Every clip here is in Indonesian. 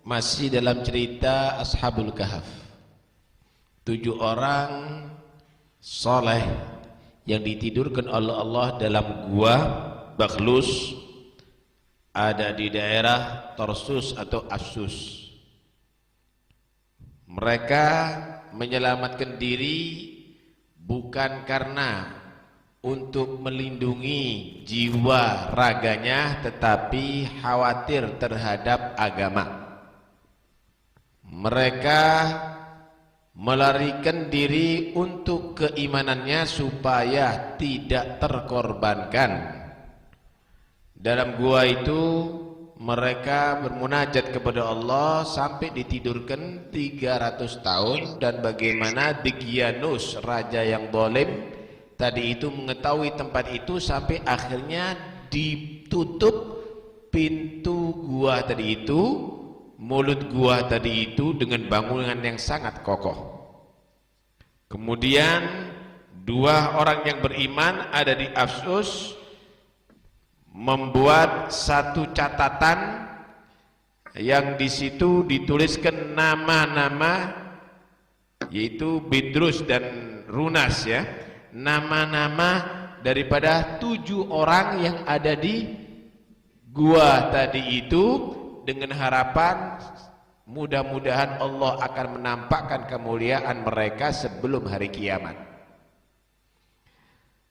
Masih dalam cerita Ashabul Kahf. 7 orang soleh yang ditidurkan oleh Allah dalam gua Bakhlus, ada di daerah Tarsus atau Assus. Mereka menyelamatkan diri bukan karena untuk melindungi jiwa raganya, tetapi khawatir terhadap agama. Mereka melarikan diri untuk keimanannya supaya tidak terkorbankan. Dalam gua itu mereka bermunajat kepada Allah sampai ditidurkan 300 tahun. Dan bagaimana Degyanus, raja yang zalim tadi itu, mengetahui tempat itu sampai akhirnya ditutup pintu gua tadi itu, mulut gua tadi itu, dengan bangunan yang sangat kokoh. Kemudian 2 orang yang beriman ada di Assus membuat satu catatan yang di situ dituliskan nama-nama, yaitu Bidrus dan Runas, ya, nama-nama daripada 7 orang yang ada di gua tadi itu, dengan harapan mudah-mudahan Allah akan menampakkan kemuliaan mereka sebelum hari kiamat.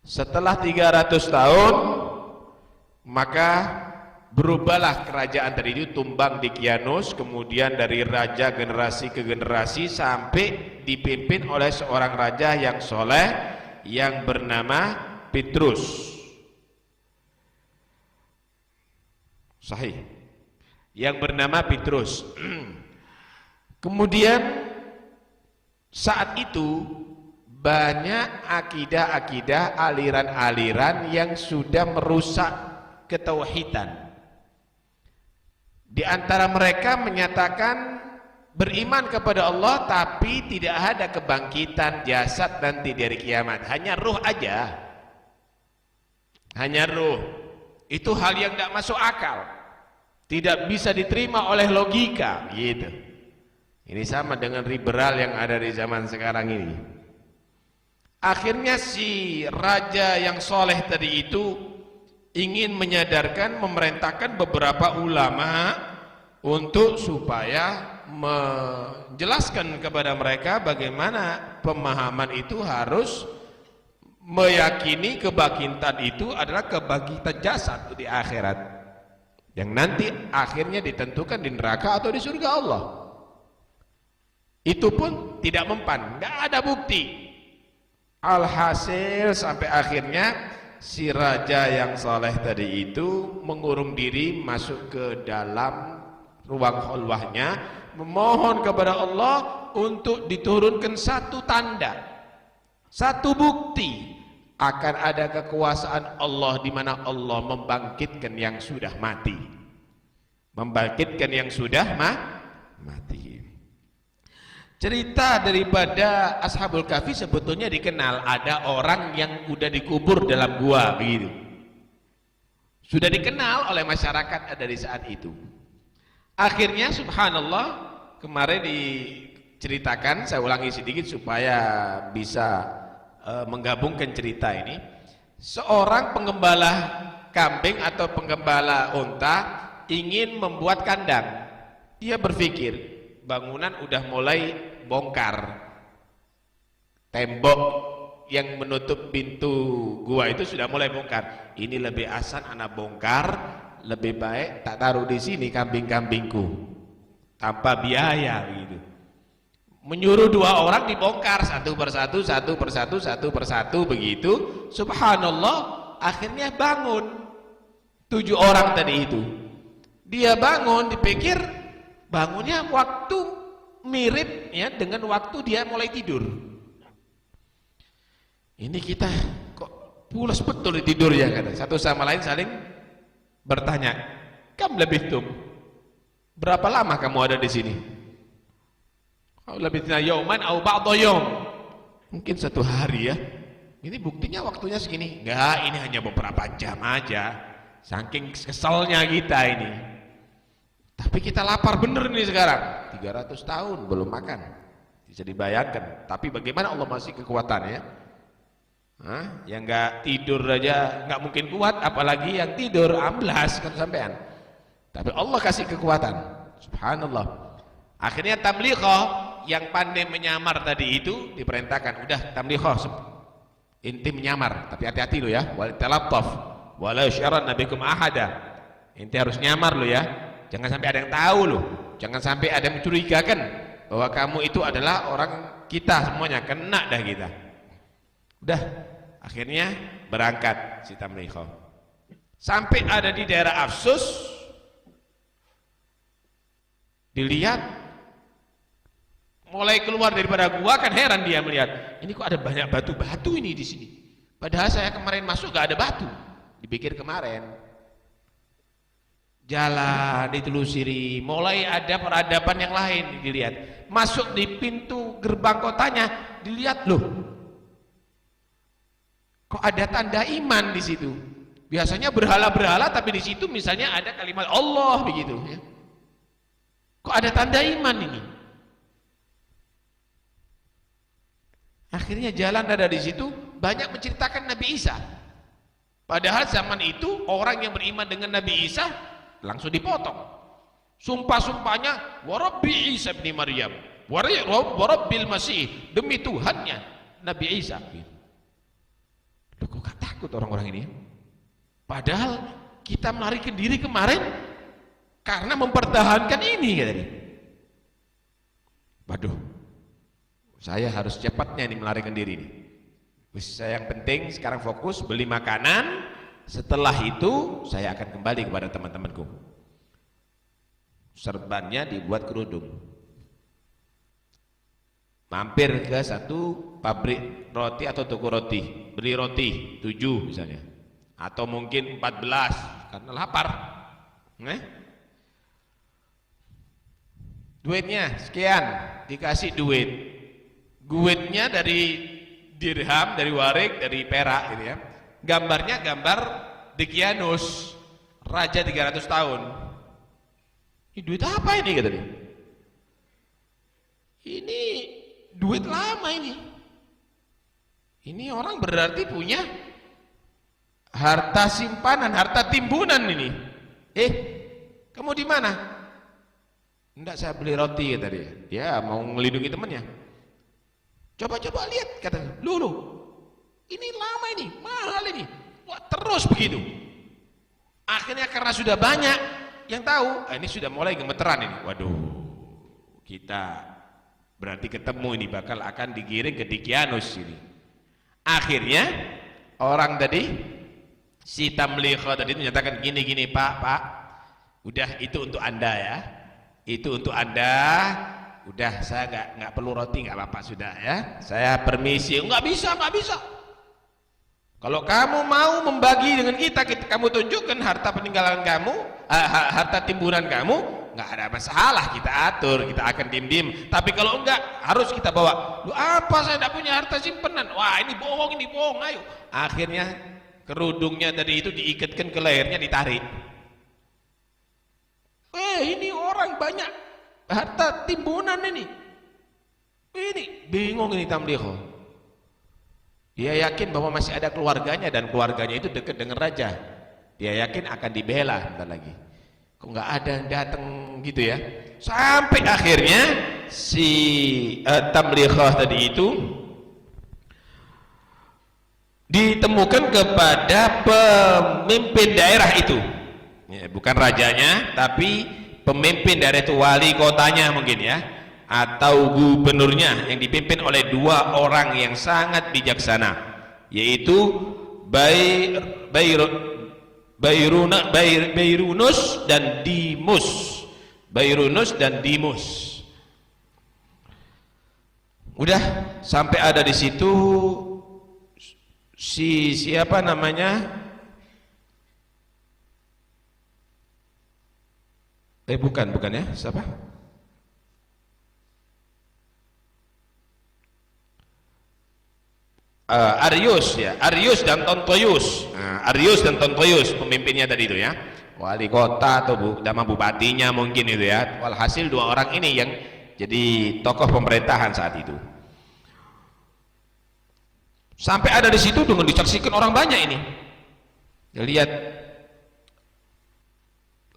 Setelah 300 tahun maka berubahlah kerajaan tadi itu, tumbang Degyanus, kemudian dari raja generasi ke generasi sampai dipimpin oleh seorang raja yang soleh yang bernama Petrus. Sahih, yang bernama Petrus. Kemudian saat itu banyak akidah-akidah, aliran-aliran yang sudah merusak ketauhidan. Di antara mereka menyatakan beriman kepada Allah tapi tidak ada kebangkitan jasad nanti dari kiamat, hanya ruh aja, hanya ruh. Itu hal yang tidak masuk akal, tidak bisa diterima oleh logika, gitu. Ini sama dengan liberal yang ada di zaman sekarang ini. Akhirnya si raja yang soleh tadi itu ingin menyadarkan, memerintahkan beberapa ulama untuk supaya menjelaskan kepada mereka bagaimana pemahaman itu harus meyakini kebangkitan itu adalah kebangkitan jasad di akhirat, yang nanti akhirnya ditentukan di neraka atau di surga Allah. Itu pun tidak mempan, tidak ada bukti. Alhasil sampai akhirnya si raja yang saleh tadi itu mengurung diri masuk ke dalam ruang khalwahnya, memohon kepada Allah untuk diturunkan satu tanda, satu bukti akan ada kekuasaan Allah, di mana Allah membangkitkan yang sudah mati, membangkitkan yang sudah mati. Cerita daripada Ashabul Kahfi sebetulnya dikenal, ada orang yang sudah dikubur dalam gua begitu. Sudah dikenal oleh masyarakat ada di saat itu. Akhirnya subhanallah, kemarin diceritakan, saya ulangi sedikit supaya bisa menggabungkan cerita ini. Seorang penggembala kambing atau penggembala unta ingin membuat kandang. Dia berpikir, bangunan udah mulai bongkar, tembok yang menutup pintu gua itu sudah mulai bongkar. Ini lebih asan anak bongkar, lebih baik tak taruh di sini kambing-kambingku tanpa biaya gitu. Menyuruh 2 orang dibongkar satu persatu begitu. Subhanallah, akhirnya bangun 7 orang tadi itu. Dia bangun, dipikir bangunnya waktu mirip ya dengan waktu dia mulai tidur. Ini kita kok pulas betul di tidur ya, kan? Satu sama lain saling bertanya, "Kam labithtum?" Berapa lama kamu ada di sini? Labithna yauman au ba'dha yaum. Mungkin 1 hari ya. Ini buktinya waktunya segini. Enggak, ini hanya beberapa jam aja. Saking keselnya kita ini. Tapi kita lapar bener nih sekarang, 300 tahun belum makan, bisa dibayangkan. Tapi bagaimana Allah masih kekuatannya? Yang nggak tidur aja nggak mungkin kuat, apalagi yang tidur amblas kan sampean. Tapi Allah kasih kekuatan, subhanallah. Akhirnya tamliqah yang pandai menyamar tadi itu diperintahkan, udah tamliqah, inti menyamar, tapi hati-hati lo ya, wal talattaf wala syarana bikum ahada. Inti harus nyamar lo ya, jangan sampai ada yang tahu lo, jangan sampai ada yang mencurigakan bahwa kamu itu adalah orang kita semuanya, kena dah kita. Udah, akhirnya berangkat si tamliqah. Sampai ada di daerah Afsus, dilihat mulai keluar daripada gua, kan heran dia melihat, ini kok ada banyak batu-batu ini di sini. Padahal saya kemarin masuk gak ada batu. Dipikir kemarin. Jalan ditelusuri, mulai ada peradaban yang lain dilihat. Masuk di pintu gerbang kotanya, dilihat loh, kok ada tanda iman di situ. Biasanya berhala-berhala, tapi di situ misalnya ada kalimat Allah begitu ya. Kok ada tanda iman ini? Akhirnya jalan ada di situ, banyak menceritakan Nabi Isa. Padahal zaman itu orang yang beriman dengan Nabi Isa langsung dipotong. Sumpah-sumpahnya, warabbi Isa bin Maryam, warabbil Masih, demi Tuhannya Nabi Isa. Loh, kok gak takut orang-orang ini? Padahal kita melarikan diri kemarin karena mempertahankan ini katanya. Waduh, saya harus cepatnya nih melarikan diri nih. Saya yang penting sekarang fokus beli makanan. Setelah itu saya akan kembali kepada teman-temanku. Serbannya dibuat kerudung. Mampir ke satu pabrik roti atau toko roti, beli roti 7 misalnya, atau mungkin 14 karena lapar. Duitnya sekian, dikasih duit. Duitnya dari dirham, dari warik, dari perak gitu ya. Gambarnya gambar Dekianus, raja 300 tahun. Ini duit apa ini katanya? Ini duit lama ini. Ini orang berarti punya harta simpanan, harta timbunan ini. Kamu di mana? Enggak, saya beli roti kata dia. Ya mau melindungi temannya. Coba-coba lihat kata, lu ini lama ini, mahal ini. Wah, terus begitu. Akhirnya karena sudah banyak yang tahu, ini sudah mulai gemeteran ini. Waduh, kita berarti ketemu ini, bakal akan digiring ke Dekianus ini. Akhirnya orang tadi, si tamliqah tadi menyatakan gini-gini, Pak, udah itu untuk Anda ya. Itu untuk Anda. Udah, saya nggak perlu roti, nggak apa-apa sudah ya. Saya permisi. Nggak bisa. Kalau kamu mau membagi dengan kita, kamu tunjukkan harta peninggalan kamu, harta timbunan kamu, nggak ada masalah, kita atur, kita akan diem-diem. Tapi kalau enggak, harus kita bawa. Lu apa, saya tidak punya harta simpanan. Wah, ini bohong, ayo. Akhirnya kerudungnya tadi itu diikatkan ke lehernya, ditarik. Ini orang banyak harta timbunan ini bingung ini tamliqah. Dia yakin bahwa masih ada keluarganya dan keluarganya itu dekat dengan raja. Dia yakin akan dibela bentar lagi. Kok nggak ada yang datang gitu ya? Sampai akhirnya si tamliqah tadi itu ditemukan kepada pemimpin daerah itu. Ya, bukan rajanya, tapi pemimpin daerah itu, wali kotanya mungkin ya, atau gubernurnya, yang dipimpin oleh 2 orang yang sangat bijaksana, yaitu Bairunus dan Dimus. Bairunus dan Dimus. Udah sampai ada di situ siapa namanya? Bukan ya, siapa? Arius ya, Arius dan Tontoyus. Arius dan Tontoyus pemimpinnya tadi itu ya. wali kota atau nama bupatinya mungkin itu ya. Walhasil dua orang ini yang jadi tokoh pemerintahan saat itu. Sampai ada di situ dengan disaksikan orang banyak ini. Dia lihat,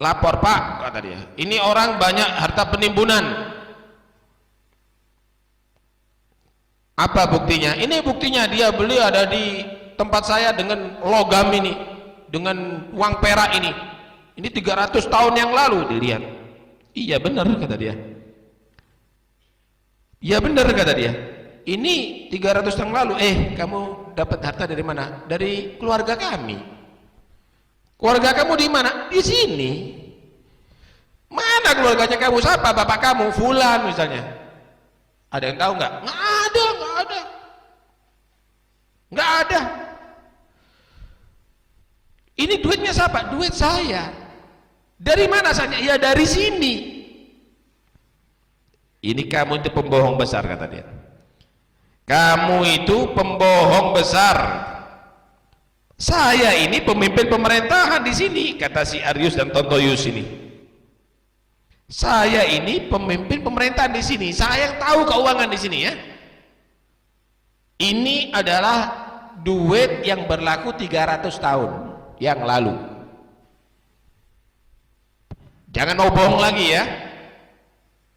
lapor Pak, kata dia, ini orang banyak harta penimbunan. Apa buktinya? Ini buktinya, dia beli ada di tempat saya dengan logam ini, dengan uang perak ini. Ini 300 tahun yang lalu. Dilihat, iya benar kata dia. Iya benar kata dia. Ini 300 tahun lalu. Kamu dapat harta dari mana? Dari keluarga kami. Keluarga kamu di mana? Di sini. Mana keluarganya kamu? Siapa bapak kamu? Fulan misalnya. Ada yang tahu nggak? Nggak ada, nggak ada, nggak ada. Ini duitnya siapa? Duit saya. Dari mana asalnya? Ya dari sini. Ini kamu itu pembohong besar kata dia. Kamu itu pembohong besar. Saya ini pemimpin pemerintahan di sini, kata si Arius dan Tontoyus ini. Saya ini pemimpin pemerintahan di sini. Saya yang tahu keuangan di sini ya. Ini adalah duit yang berlaku 300 tahun yang lalu. Jangan mau bohong lagi ya.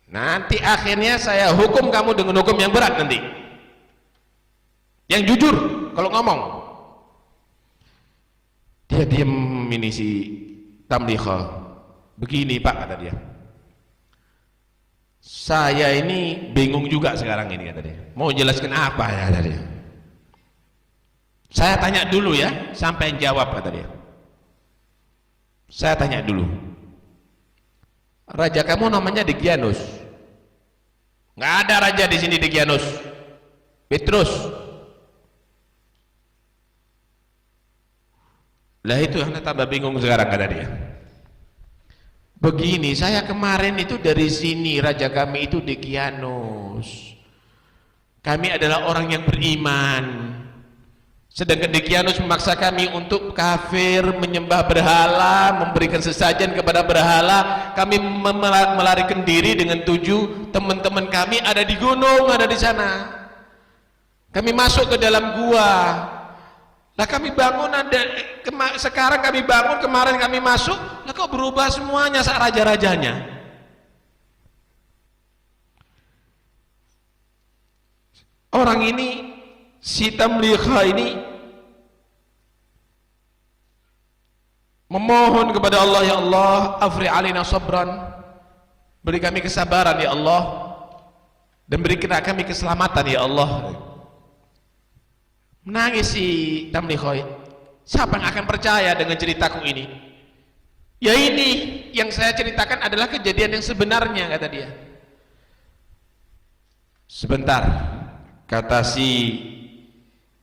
Nanti akhirnya saya hukum kamu dengan hukum yang berat nanti. Yang jujur kalau ngomong. Dia diam ini si Tamliha. Begini Pak kata dia. Saya ini bingung juga sekarang ini kata dia. Mau jelaskan apa ya kata dia. Saya tanya dulu ya, sampai jawab kata dia. Saya tanya dulu. Raja kamu namanya Degianus. Nggak ada raja di sini Degianus. Petrus. Lah itu yang tambah bingung sekarang kata dia. Begini, saya kemarin itu dari sini, raja kami itu Degianus. Kami adalah orang yang beriman. Sedangkan Degianus memaksa kami untuk kafir, menyembah berhala, memberikan sesajen kepada berhala. Kami melarikan diri dengan 7 teman-teman kami ada di gunung, ada di sana. Kami masuk ke dalam gua. Lah kami bangun sekarang kami bangun, kemarin kami masuk, lah kok berubah semuanya saat raja-rajanya. Orang ini si Tamliha ini memohon kepada Allah, ya Allah, afri alina sabran, beri kami kesabaran ya Allah, dan berikan kami keselamatan ya Allah. Menangis si Tamliha. Siapa yang akan percaya dengan ceritaku ini? Ya ini yang saya ceritakan adalah kejadian yang sebenarnya kata dia. Sebentar, kata si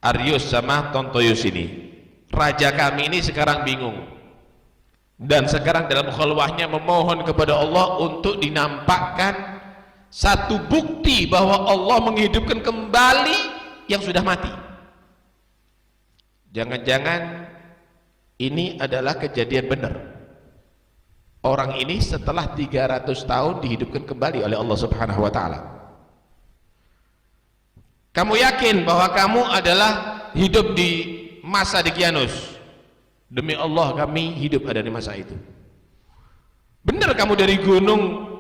Arius sama Tontoyus ini, raja kami ini sekarang bingung dan sekarang dalam khalwahnya memohon kepada Allah untuk dinampakkan satu bukti bahwa Allah menghidupkan kembali yang sudah mati. Jangan-jangan ini adalah kejadian benar. Orang ini setelah 300 tahun dihidupkan kembali oleh Allah Subhanahu wa taala. Kamu yakin bahwa kamu adalah hidup di masa Degianus? Demi Allah kami hidup ada di masa itu. Benar kamu dari gunung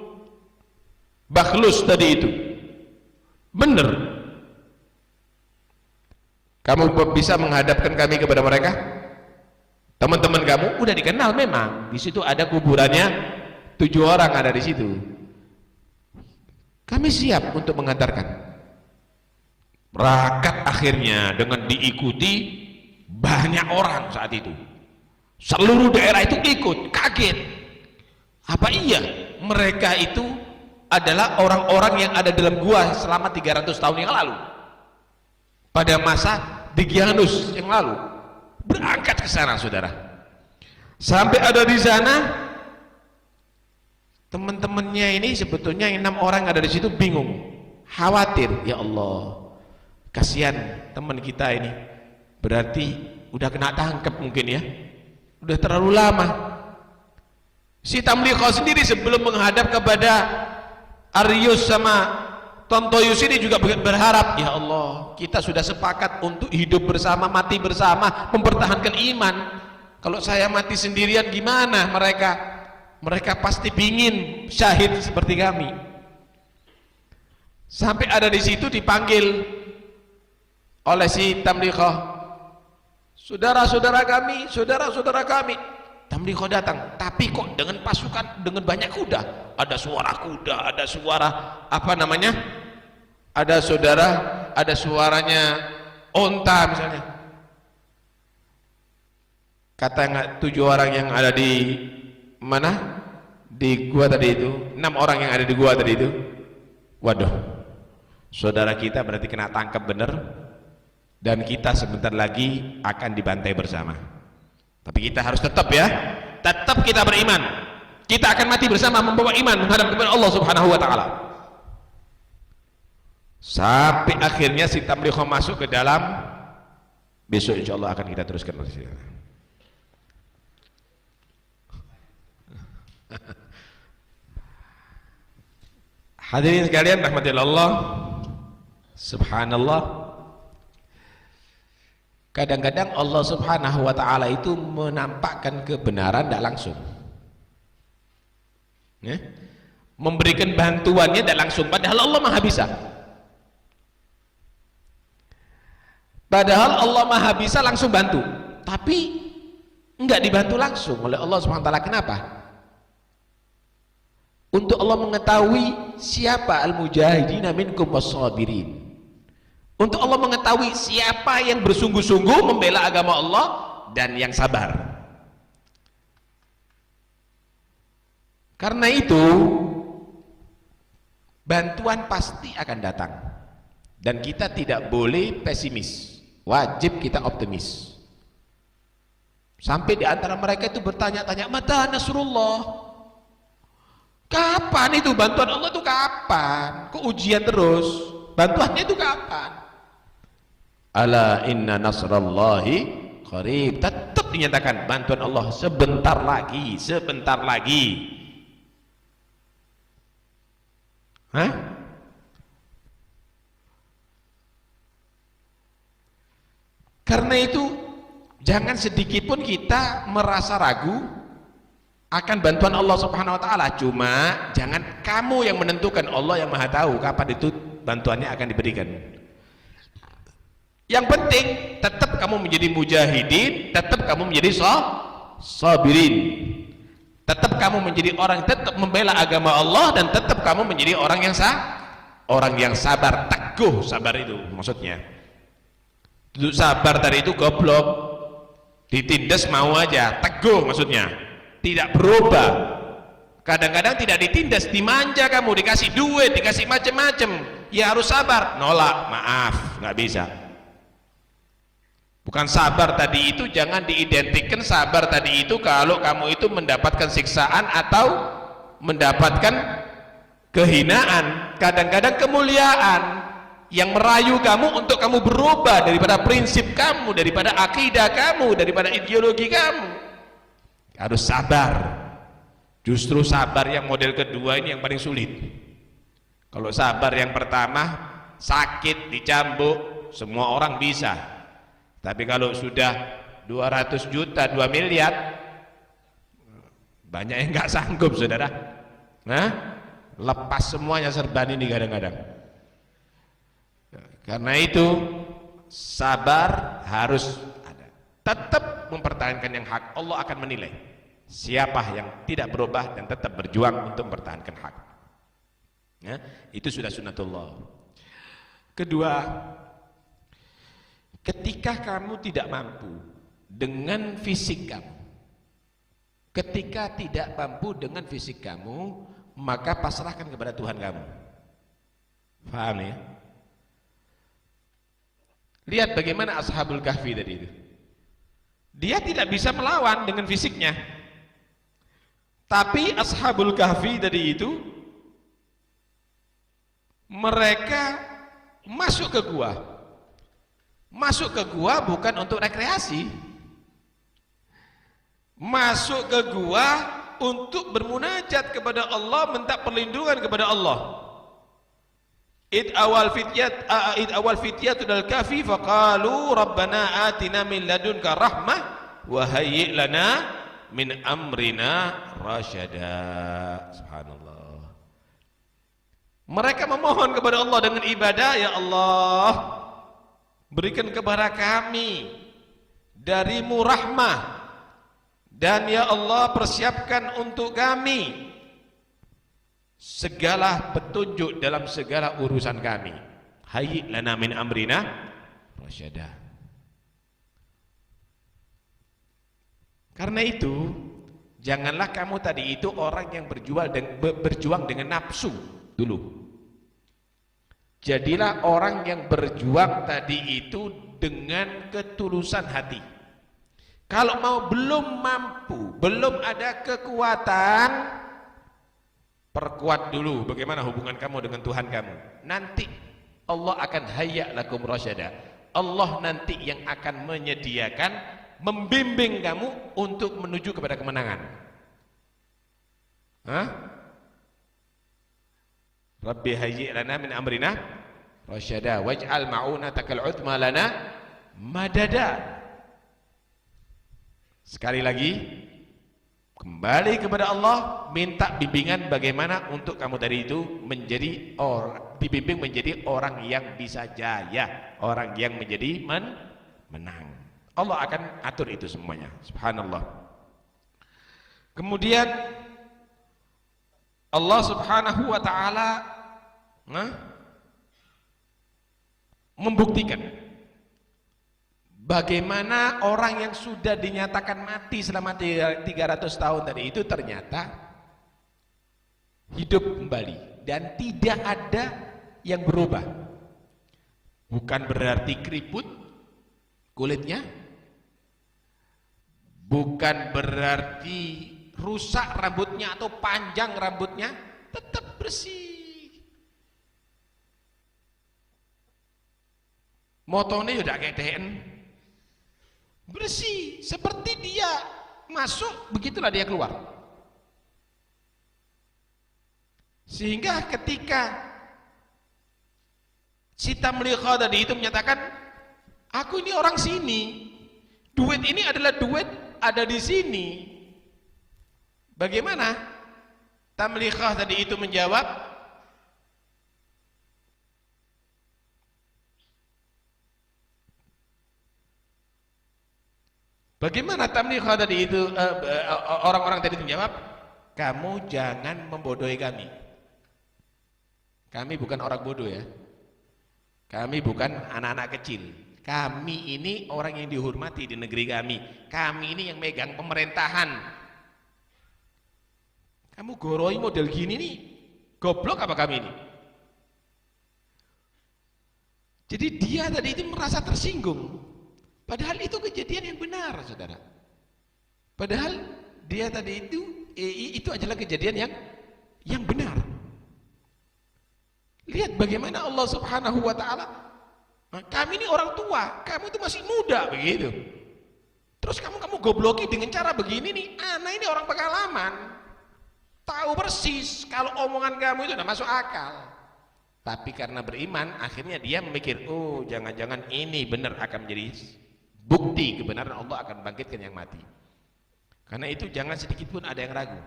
Bakhlus tadi itu? Benar. Kamu bisa menghadapkan kami kepada mereka? Teman-teman kamu udah dikenal memang. Di situ ada kuburannya, 7 orang ada di situ. Kami siap untuk mengantarkan. Rakat akhirnya dengan diikuti banyak orang saat itu. Seluruh daerah itu ikut, kaget. Apa iya mereka itu adalah orang-orang yang ada dalam gua selama 300 tahun yang lalu? Pada masa Degianus yang lalu. Berangkat ke sana saudara. Sampai ada di sana, teman-temannya ini sebetulnya 6 orang ada di situ bingung, khawatir, ya Allah, kasihan teman kita ini, berarti udah kena tangkap mungkin ya, udah terlalu lama. Si Tamliqah sendiri sebelum menghadap kepada Aryus sama Tontoyus ini juga berharap, ya Allah, kita sudah sepakat untuk hidup bersama, mati bersama, mempertahankan iman. Kalau saya mati sendirian gimana mereka? Mereka pasti pingin syahid seperti kami. Sampai ada di situ dipanggil oleh si Tamliqah, saudara-saudara kami. Tamliqah datang, tapi kok dengan pasukan, dengan banyak kuda. Ada suara kuda, ada suara apa namanya? Ada suaranya onta misalnya. Kata 7 orang yang ada di mana? Di gua tadi itu, 6 orang yang ada di gua tadi itu. Waduh, saudara kita berarti kena tangkap bener, dan kita sebentar lagi akan dibantai bersama. Tapi kita harus tetap kita beriman. Kita akan mati bersama membawa iman menghadap kepada Allah Subhanahu wa taala. Sampai akhirnya si Tamliqah masuk ke dalam. Besok insyaallah akan kita teruskan masih. Hadirin sekalian rahmatillah Allah. Subhanallah. Kadang-kadang Allah Subhanahu wa taala itu menampakkan kebenaran tidak langsung. Memberikan bantuannya tidak langsung, padahal Allah Maha bisa. Padahal Allah Maha bisa langsung bantu, tapi enggak dibantu langsung oleh Allah Subhanahu wa taala. Kenapa? Untuk Allah mengetahui siapa al-mujahidina minkum was-sabirin. Untuk Allah mengetahui siapa yang bersungguh-sungguh membela agama Allah dan yang sabar. Karena itu bantuan pasti akan datang, dan kita tidak boleh pesimis, wajib kita optimis. Sampai di antara mereka itu bertanya-tanya, mata nasrullah, kapan itu bantuan Allah itu kapan? Kok ujian terus? Bantuannya itu kapan? Ala inna nasrallahi qarib. Tetap dinyatakan bantuan Allah sebentar lagi. Karena itu jangan sedikit pun kita merasa ragu akan bantuan Allah Subhanahu wa taala. Cuma jangan kamu yang menentukan, Allah yang Maha tahu kapan itu bantuannya akan diberikan. Yang penting tetap kamu menjadi mujahidin, tetap kamu menjadi sabirin, tetap kamu menjadi orang tetap membela agama Allah, dan tetap kamu menjadi orang yang sabar, teguh. Sabar itu maksudnya, untuk sabar tadi itu goblok, ditindas mau aja, teguh maksudnya, tidak berubah. Kadang-kadang tidak ditindas, dimanja kamu, dikasih duit, dikasih macam-macam, ya harus sabar, nolak, maaf, nggak bisa. Bukan sabar tadi itu, jangan diidentikan sabar tadi itu kalau kamu itu mendapatkan siksaan atau mendapatkan kehinaan. Kadang-kadang kemuliaan yang merayu kamu untuk kamu berubah daripada prinsip kamu, daripada akidah kamu, daripada ideologi kamu. Harus sabar. Justru sabar yang model kedua ini yang paling sulit. Kalau sabar yang pertama, sakit, dicambuk, semua orang bisa. Tapi kalau sudah 200 juta, 2 miliar, banyak yang nggak sanggup, saudara. Lepas semuanya serban ini kadang-kadang. Karena itu sabar harus ada. Tetap mempertahankan yang hak. Allah akan menilai siapa yang tidak berubah dan tetap berjuang untuk mempertahankan hak. Itu sudah sunnatullah. Kedua, ketika kamu tidak mampu dengan fisik kamu, maka pasrahkan kepada Tuhan kamu. Paham ya? Lihat bagaimana Ashabul Kahfi tadi itu. Dia tidak bisa melawan dengan fisiknya, tapi Ashabul Kahfi tadi itu mereka masuk ke gua. Masuk ke gua bukan untuk rekreasi. Masuk ke gua untuk bermunajat kepada Allah, minta perlindungan kepada Allah. Id awal fityatu dal kafi faqalu rabbana atina min ladunka rahmah wa hayyi' lana min amrina rasyada. Subhanallah. Mereka memohon kepada Allah dengan ibadah, ya Allah, berikan kepada kami darimu rahmah, dan ya Allah persiapkan untuk kami segala petunjuk dalam segala urusan kami. Hayyi' lana min amrina rasyada. Karena itu, janganlah kamu tadi itu orang yang berjuang dengan nafsu dulu. Jadilah orang yang berjuang tadi itu dengan ketulusan hati. Kalau mau belum mampu, belum ada kekuatan, perkuat dulu bagaimana hubungan kamu dengan Tuhan kamu. Nanti Allah akan hayya' lakum rasyada. Allah nanti yang akan menyediakan, membimbing kamu untuk menuju kepada kemenangan. Rabbi hayyi' lana min amrina rasyada waj'al ma'unatakal 'uzma lana madada. Sekali lagi, kembali kepada Allah, minta bimbingan bagaimana untuk kamu tadi itu menjadi dibimbing menjadi orang yang bisa jaya, orang yang menjadi menang. Allah akan atur itu semuanya. Subhanallah. Kemudian Allah Subhanahu wa taala membuktikan bagaimana orang yang sudah dinyatakan mati selama 300 tahun tadi itu ternyata hidup kembali dan tidak ada yang berubah. Bukan berarti keriput kulitnya, bukan berarti rusak rambutnya atau panjang rambutnya, tetap bersih. Motone udah keteen, bersih, seperti dia masuk begitulah dia keluar. Sehingga ketika si Tamliqa tadi itu menyatakan, aku ini orang sini, duit ini adalah duit ada di sini. Bagaimana Tamliqa tadi itu menjawab, bagaimana Tamliqa tadi itu orang-orang tadi itu menjawab, kamu jangan membodohi kami. Kami bukan orang bodoh ya. Kami bukan anak-anak kecil. Kami ini orang yang dihormati di negeri kami. Kami ini yang megang pemerintahan. Kamu goroi model gini nih, goblok apa kami ini? Jadi dia tadi itu merasa tersinggung. Padahal itu kejadian yang benar, saudara. Padahal dia tadi itu adalah kejadian yang benar. Lihat bagaimana Allah Subhanahu wa taala, kami ini orang tua, kamu itu masih muda begitu. Terus kamu gobloki dengan cara begini nih. Anak ini orang pengalaman, tahu persis kalau omongan kamu itu udah masuk akal. Tapi karena beriman, akhirnya dia memikir, oh jangan-jangan ini benar akan menjadi bukti kebenaran Allah akan bangkitkan yang mati. Karena itu jangan sedikit pun ada yang ragu.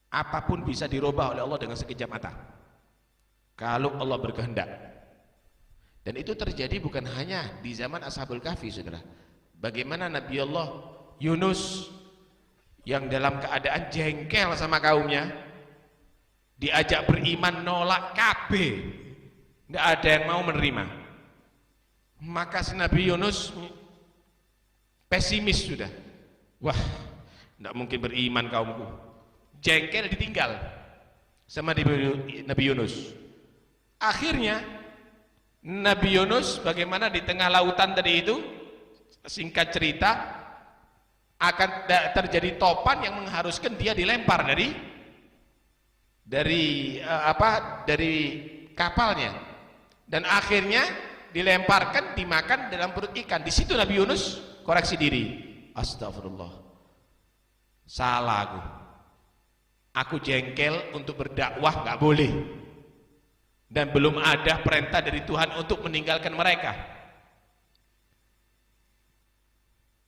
Apapun bisa dirubah oleh Allah dengan sekejap mata, kalau Allah berkehendak. Dan itu terjadi bukan hanya di zaman Ashabul Kahfi, saudara. Bagaimana Nabi Allah Yunus yang dalam keadaan jengkel sama kaumnya, diajak beriman nolak kabeh, nggak ada yang mau menerima. Maka si Nabi Yunus pesimis sudah. Wah, nggak mungkin beriman kaumku. Jengkel ditinggal sama Nabi Yunus. Akhirnya Nabi Yunus bagaimana di tengah lautan tadi itu, singkat cerita, akan terjadi topan yang mengharuskan dia dilempar dari kapalnya, dan akhirnya dilemparkan, dimakan dalam perut ikan. Di situ Nabi Yunus koreksi diri, astagfirullah, Salah aku jengkel untuk berdakwah, nggak boleh, dan belum ada perintah dari Tuhan untuk meninggalkan mereka.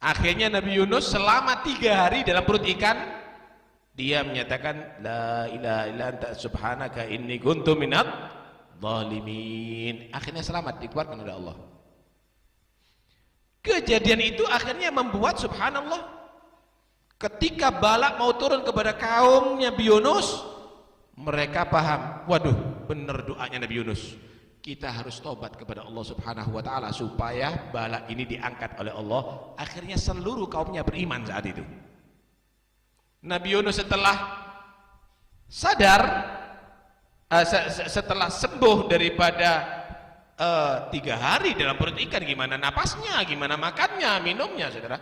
Akhirnya Nabi Yunus selama 3 hari dalam perut ikan, dia menyatakan la ilaha illa anta subhanaka inni kuntu minadz zalimin. Akhirnya selamat, dikeluarkan oleh Allah. Kejadian itu akhirnya membuat subhanallah, ketika balak mau turun kepada kaumnya Nabi Yunus, mereka paham, waduh benar doanya Nabi Yunus, kita harus tobat kepada Allah subhanahu wa ta'ala supaya balak ini diangkat oleh Allah. Akhirnya seluruh kaumnya beriman saat itu. Nabi Yunus setelah sadar, setelah sembuh daripada 3 hari dalam perut ikan, gimana napasnya, gimana makannya, minumnya, saudara.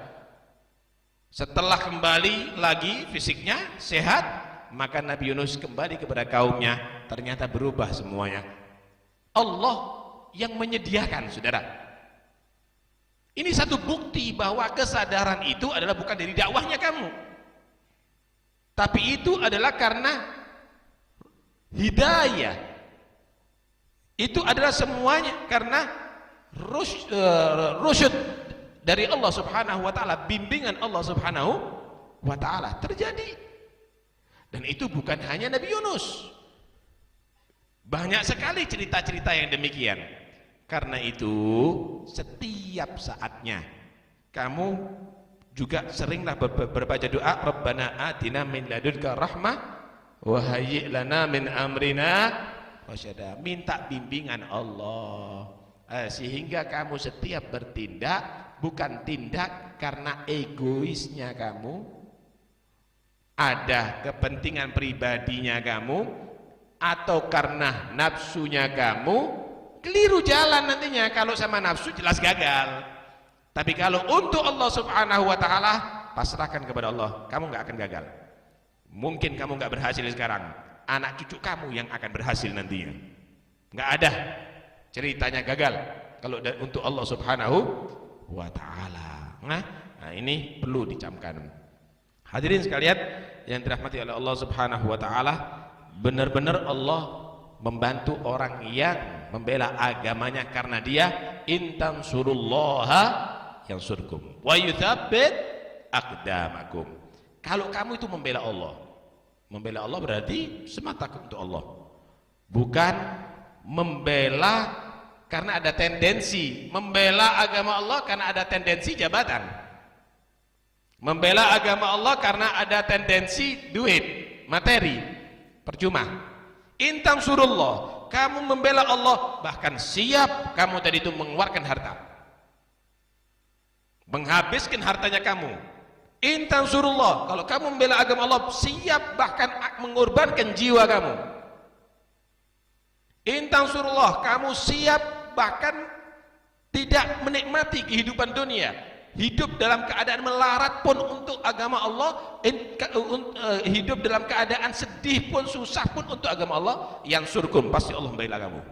Setelah kembali lagi fisiknya sehat, maka Nabi Yunus kembali kepada kaumnya, ternyata berubah semuanya. Allah yang menyediakan, saudara. Ini satu bukti bahwa kesadaran itu adalah bukan dari dakwahnya kamu, tapi itu adalah karena hidayah. Itu adalah semuanya karena rusyud dari Allah subhanahu wa ta'ala, bimbingan Allah subhanahu wa ta'ala terjadi. Dan itu bukan hanya Nabi Yunus, banyak sekali cerita-cerita yang demikian. Karena itu setiap saatnya kamu juga seringlah berbaca doa, Rabbana atina min ladunka rahmah wa hayyi' lana min amrina rasyada. Minta bimbingan Allah, sehingga kamu setiap bertindak bukan tindak karena egoisnya kamu, ada kepentingan pribadinya kamu, atau karena nafsunya kamu. Keliru jalan nantinya. Kalau sama nafsu jelas gagal. Tapi kalau untuk Allah subhanahu wa ta'ala, pasrahkan kepada Allah, kamu nggak akan gagal. Mungkin kamu nggak berhasil sekarang, anak cucu kamu yang akan berhasil nantinya. Nggak ada ceritanya gagal kalau untuk Allah subhanahu wa ta'ala. Nah ini perlu dicamkan. Hadirin sekalian yang dirahmati oleh Allah subhanahu wa ta'ala, benar-benar Allah membantu orang yang membela agamanya, karena dia intan surullaha yansurkum wa yuthabbit aqdamakum. Kalau kamu itu membela Allah berarti semata untuk Allah, bukan membela karena ada tendensi, membela agama Allah karena ada tendensi jabatan, membela agama Allah karena ada tendensi duit, materi, percuma. Intan surullah, kamu membela Allah, bahkan siap kamu tadi itu mengeluarkan harta, menghabiskan hartanya kamu. Intan surullah, kalau kamu membela agama Allah, siap bahkan mengorbankan jiwa kamu. Intan surullah, kamu siap bahkan tidak menikmati kehidupan dunia, hidup dalam keadaan melarat pun untuk agama Allah, hidup dalam keadaan sedih pun, susah pun untuk agama Allah. Yang surkum, pasti Allah membela kamu.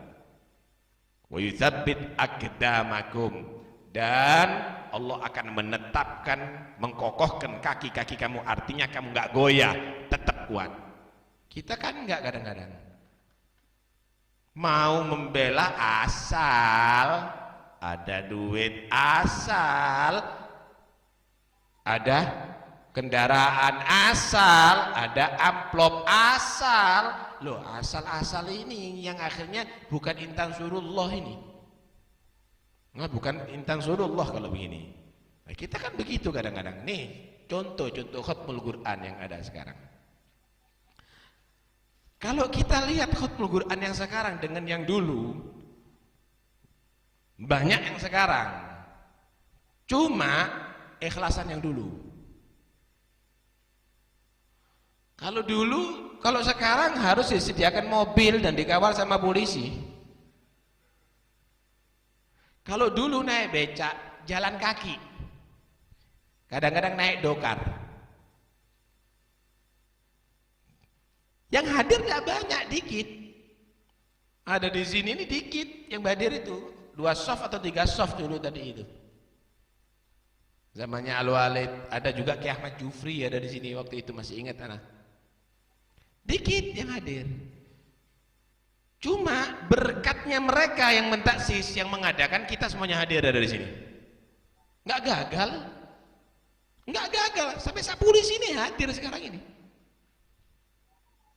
Wa yutsabbit aqdamakum, dan Allah akan menetapkan, mengkokohkan kaki-kaki kamu. Artinya kamu nggak goyah, tetap kuat. Kita kan nggak, kadang-kadang mau membela asal ada duit, asal ada kendaraan, asal ada amplop, asal. Loh, asal-asal ini yang akhirnya bukan intan surullah ini. Nah, bukan intan surullah kalau begini. Nah, kita kan begitu kadang-kadang. Nih contoh-contoh khatmul Quran yang ada sekarang. Kalau kita lihat khatmul Quran yang sekarang dengan yang dulu, banyak yang sekarang cuma ikhlasan yang dulu. Kalau dulu, kalau sekarang harus disediakan mobil dan dikawal sama polisi. Kalau dulu naik becak, jalan kaki, kadang-kadang naik dokar. Yang hadir gak banyak, dikit. Ada di sini ini dikit yang hadir itu, 2 soft atau 3 soft dulu tadi itu. zamannya Al-Walid, ada juga Ki Ahmad Jufri ada di sini waktu itu, masih ingat anak. Dikit yang hadir. Cuma berkatnya mereka yang mentaksis, yang mengadakan, kita semuanya hadir ada di sini. Nggak gagal. Nggak gagal, sampai Sapuli sini hadir sekarang ini.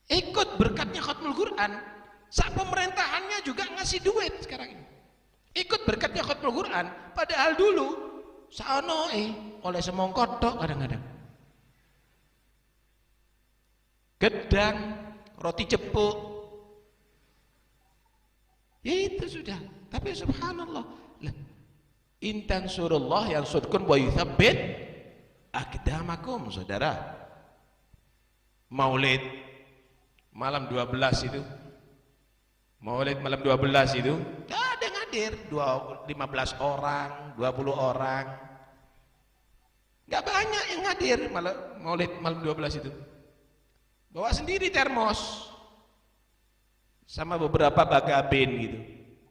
Ikut berkatnya Khatmul Quran. Saat pemerintahannya juga ngasih duit sekarang ini. Ikut berkatnya Khatmul Quran. Padahal dulu saono oleh semongkot tok kadang-kadang. Gedang, roti cepuk. Ya itu sudah. Tapi subhanallah. Intan surullah yang surkun wa yuthabbit aqdamakum, saudara. Maulid malam 12 itu. Maulid malam 12 itu ada yang hadir 15 orang, 20 orang. Enggak banyak yang hadir Maulid malam 12 itu. Bawa sendiri termos sama beberapa bagabin gitu.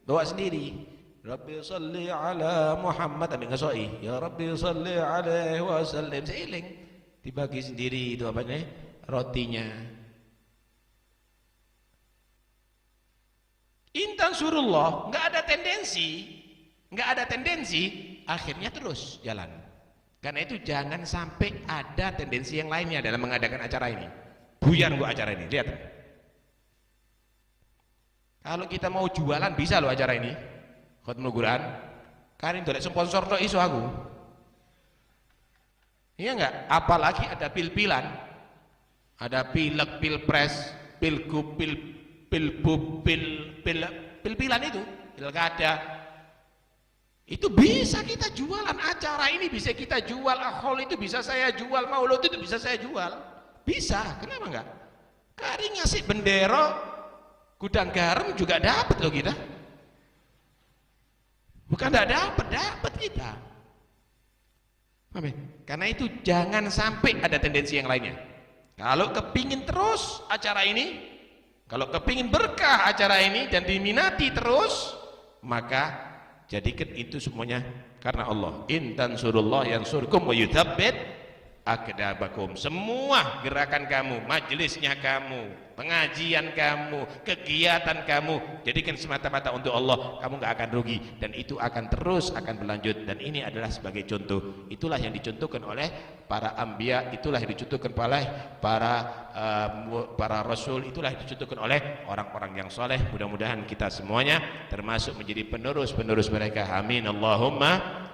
Bawa sendiri. Rabbi salli ala Muhammad, amin ngasoi. Ya Rabbi salli alaihi wasallam. Seiling dibagi sendiri itu apanya? Rotinya. Intan surullah, nggak ada tendensi, akhirnya terus jalan. Karena itu jangan sampai ada tendensi yang lainnya dalam mengadakan acara ini. Buyar gua acara ini, lihat. Kalau kita mau jualan bisa loh acara ini. Khatmul Quran, karin dolek sponsor tok iso aku. Iya enggak? Apalagi ada pil-pilan. Ada pilek, pilpres, pilgub, pil-pilan itu, pilkada. Itu bisa kita jualan, acara ini bisa kita jual, akhol itu bisa saya jual, maulud itu bisa saya jual. Bisa, kenapa enggak? Kari ngasih bendera, gudang garam juga dapat loh kita. Bukan tidak dapat kita. Karena itu jangan sampai ada tendensi yang lainnya. Kalau kepingin terus acara ini, kalau kepingin berkah acara ini dan diminati terus, maka jadikan itu semuanya karena Allah. In tansurullah yansurkum wa yuthabbit aqdamakum. Semua gerakan kamu, majelisnya kamu, pengajian kamu, kegiatan kamu, jadikan semata-mata untuk Allah. Kamu gak akan rugi dan itu akan terus akan berlanjut. Dan ini adalah sebagai contoh. Itulah yang dicontohkan oleh para anbiya, itulah yang dicontohkan oleh para rasul, itulah yang dicontohkan oleh orang-orang yang soleh. Mudah-mudahan kita semuanya termasuk menjadi penerus-penerus mereka. Amin Allahumma.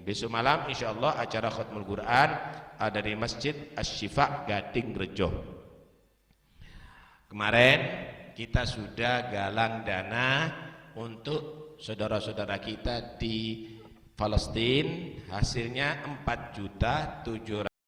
Besok malam insyaallah acara Khatmul Quran ada di Masjid Asy-Syifa Gading Rejo. Kemarin kita sudah galang dana untuk saudara-saudara kita di Palestina, hasilnya 4.700.000